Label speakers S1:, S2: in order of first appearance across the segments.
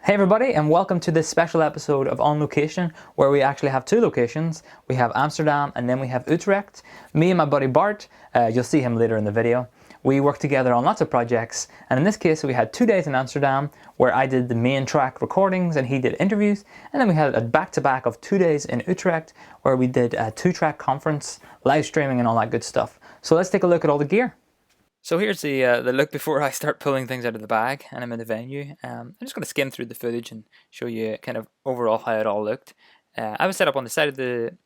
S1: Hey everybody, and welcome to this special episode of On Location, where we actually have two locations. We have Amsterdam and then we have Utrecht. Me and my buddy Bart, you'll see him later in the video. We work together on lots of projects, and in this case we had 2 days in Amsterdam where I did the main track recordings and he did interviews, and then we had a back-to-back of 2 days in Utrecht where we did a 2-track conference, live streaming and all that good stuff. So let's take a look at all the gear. So here's the look before I start pulling things out of the bag and I'm in the venue. I'm just going to skim through the footage and show you kind of overall how it all looked. I was set up on the side of the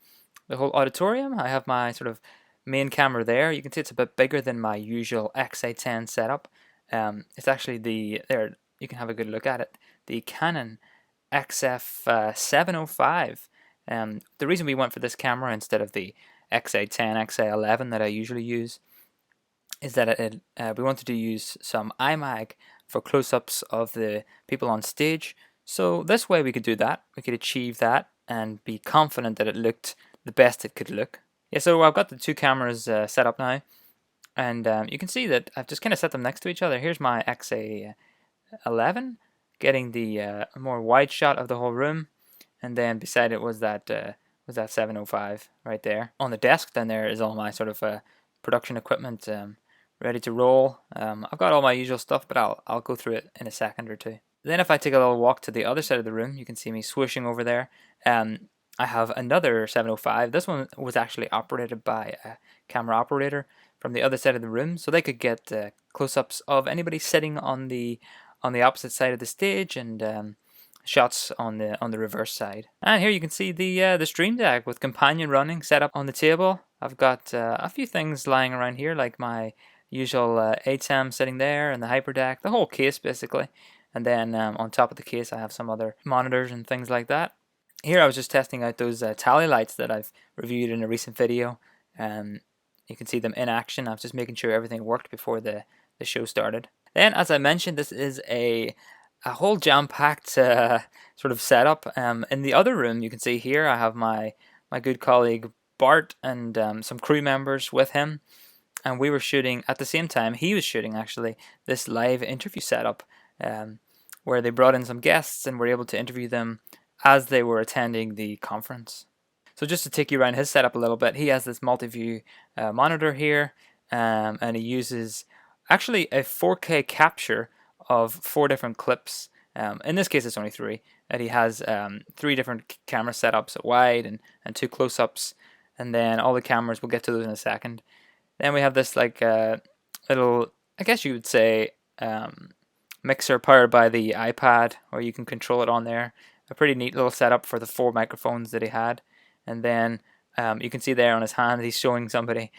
S1: whole auditorium. I have my sort of main camera there. You can see it's a bit bigger than my usual XA10 setup. It's actually there. You can have a good look at it. The Canon XF705. The reason we went for this camera instead of the XA10, XA11 that I usually use is that we wanted to use some iMag for close-ups of the people on stage. So this way we could do that. We could achieve that and be confident that it looked the best it could look. Yeah, so I've got the two cameras set up now, and you can see that I've just kind of set them next to each other. Here's my XA11, getting the more wide shot of the whole room, and then beside it was that 705 right there. On the desk then there is all my sort of production equipment ready to roll. I've got all my usual stuff, but I'll go through it in a second or two. Then if I take a little walk to the other side of the room, you can see me swooshing over there. I have another 705. This one was actually operated by a camera operator from the other side of the room, so they could get close-ups of anybody sitting on the opposite side of the stage and shots on the reverse side. And here you can see the stream deck with companion running set up on the table. I've got a few things lying around here, like my usual ATEM sitting there and the hyperdeck, the whole case basically. And then on top of the case I have some other monitors and things like that. Here I was just testing out those tally lights that I've reviewed in a recent video. You can see them in action. I was just making sure everything worked before the show started. Then, as I mentioned, this is a whole jam-packed sort of setup. In the other room, you can see here, I have my good colleague Bart and some crew members with him. And we were shooting, at the same time, he was shooting actually, this live interview setup where they brought in some guests and were able to interview them as they were attending the conference. So just to take you around his setup a little bit, he has this multi-view monitor here, and he uses actually a 4K capture of 4 different clips. In this case it's only 3, and he has 3 different camera setups, a wide and 2 close-ups, and then all the cameras, we'll get to those in a second. Then we have this like little, I guess you would say, mixer powered by the iPad, where you can control it on there. A pretty neat little setup for the 4 microphones that he had. And then you can see there on his hand, he's showing somebody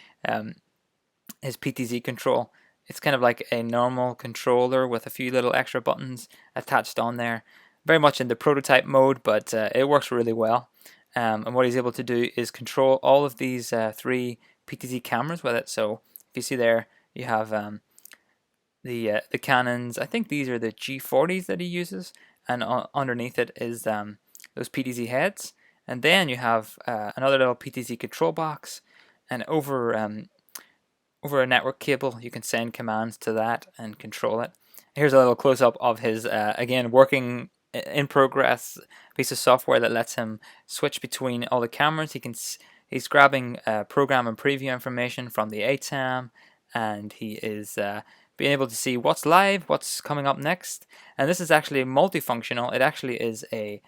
S1: his PTZ control. It's kind of like a normal controller with a few little extra buttons attached on there. Very much in the prototype mode, but it works really well. And what he's able to do is control all of these 3 PTZ cameras with it. So if you see there, you have the Canons. I think these are the G40s that he uses, and underneath it is those PTZ heads. And then you have another little PTZ control box, and over a network cable you can send commands to that and control it. Here's a little close-up of his again working in progress piece of software that lets him switch between all the cameras. He's grabbing program and preview information from the ATEM, and he is being able to see what's live, what's coming up next. And this is actually multifunctional. It actually is a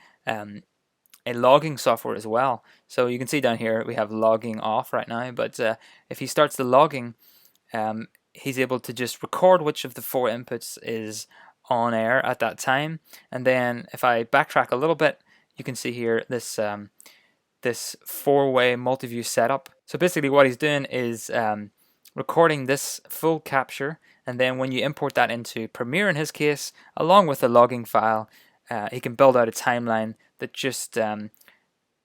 S1: logging software as well. So you can see down here we have logging off right now, but if he starts the logging, he's able to just record which of the 4 inputs is on air at that time. And then if I backtrack a little bit, you can see here this 4-way multi-view setup. So basically what he's doing is recording this full capture, and then when you import that into Premiere in his case, along with the logging file, he can build out a timeline that just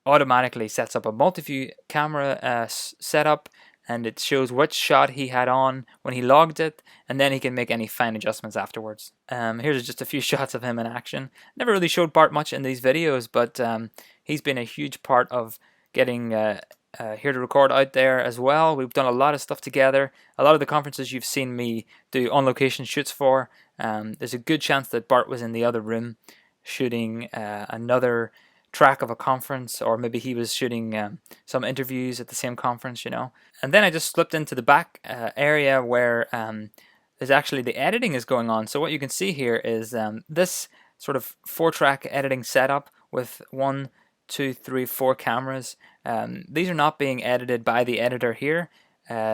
S1: automatically sets up a multi-view camera setup, and it shows which shot he had on when he logged it, and then he can make any fine adjustments afterwards. Here's just a few shots of him in action. Never really showed Bart much in these videos, but he's been a huge part of getting Here to Record out there as well. We've done a lot of stuff together. A lot of the conferences you've seen me do on-location shoots for, there's a good chance that Bart was in the other room shooting another track of a conference, or maybe he was shooting some interviews at the same conference, you know. And then I just slipped into the back area where there's actually the editing is going on. So what you can see here is this sort of 4-track editing setup with 1, 2, 3, 4 cameras. These are not being edited by the editor here.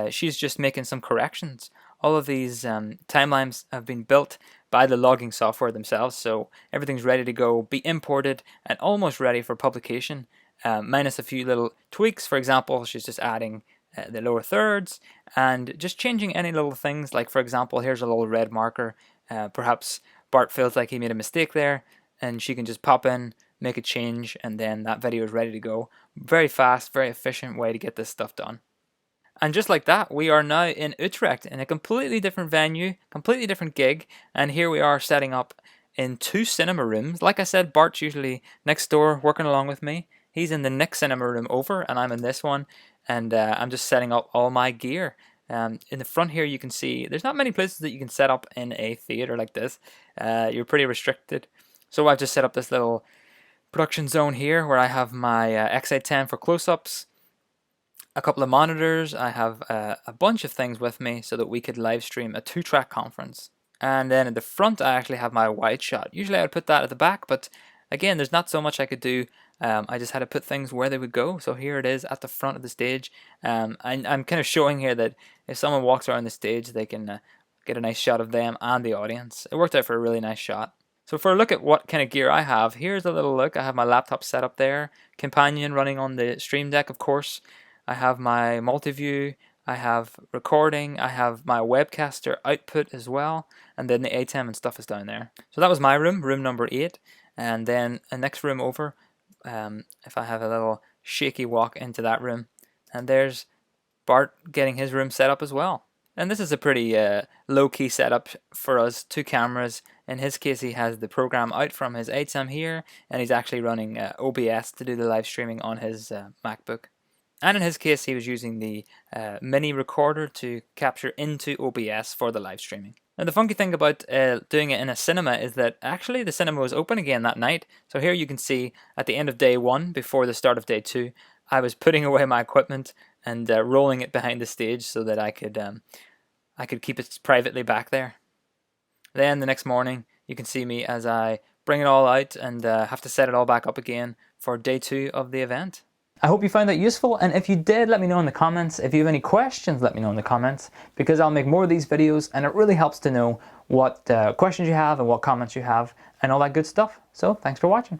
S1: She's just making some corrections. All of these timelines have been built by the logging software themselves, so everything's ready to go, be imported, and almost ready for publication, minus a few little tweaks. For example, she's just adding the lower thirds and just changing any little things, like for example, here's a little red marker. Perhaps Bart feels like he made a mistake there, and she can just pop in, make a change, and then that video is ready to go. Very fast, very efficient way to get this stuff done. And just like that, we are now in Utrecht in a completely different venue, completely different gig, and here we are setting up in 2 cinema rooms. Like I said, Bart's usually next door working along with me. He's in the next cinema room over, and I'm in this one, and I'm just setting up all my gear. In the front here you can see there's not many places that you can set up in a theater like this. You're pretty restricted. So I've just set up this little production zone here where I have my X810 for close-ups, a couple of monitors. I have a bunch of things with me so that we could live stream a 2-track conference. And then at the front I actually have my wide shot. Usually I would put that at the back, but again, there's not so much I could do. I just had to put things where they would go. So here it is at the front of the stage. I'm kind of showing here that if someone walks around the stage, they can get a nice shot of them and the audience. It worked out for a really nice shot. So for a look at what kind of gear I have, here's a little look. I have my laptop set up there, Companion running on the Stream Deck, of course. I have my multi-view, I have recording, I have my webcaster output as well, and then the ATEM and stuff is down there. So that was my room, room number 8, and then the next room over, if I have a little shaky walk into that room, and there's Bart getting his room set up as well. And this is a pretty low-key setup for us, 2 cameras. In his case, he has the program out from his ATEM here, and he's actually running OBS to do the live streaming on his MacBook. And in his case, he was using the mini recorder to capture into OBS for the live streaming. Now the funky thing about doing it in a cinema is that actually the cinema was open again that night. So here you can see at the end of day 1, before the start of day 2, I was putting away my equipment and rolling it behind the stage so that I could keep it privately back there. Then the next morning, you can see me as I bring it all out and have to set it all back up again for day 2 of the event. I hope you found that useful, and if you did, let me know in the comments. If you have any questions, let me know in the comments, because I'll make more of these videos, and it really helps to know what questions you have and what comments you have and all that good stuff. So thanks for watching.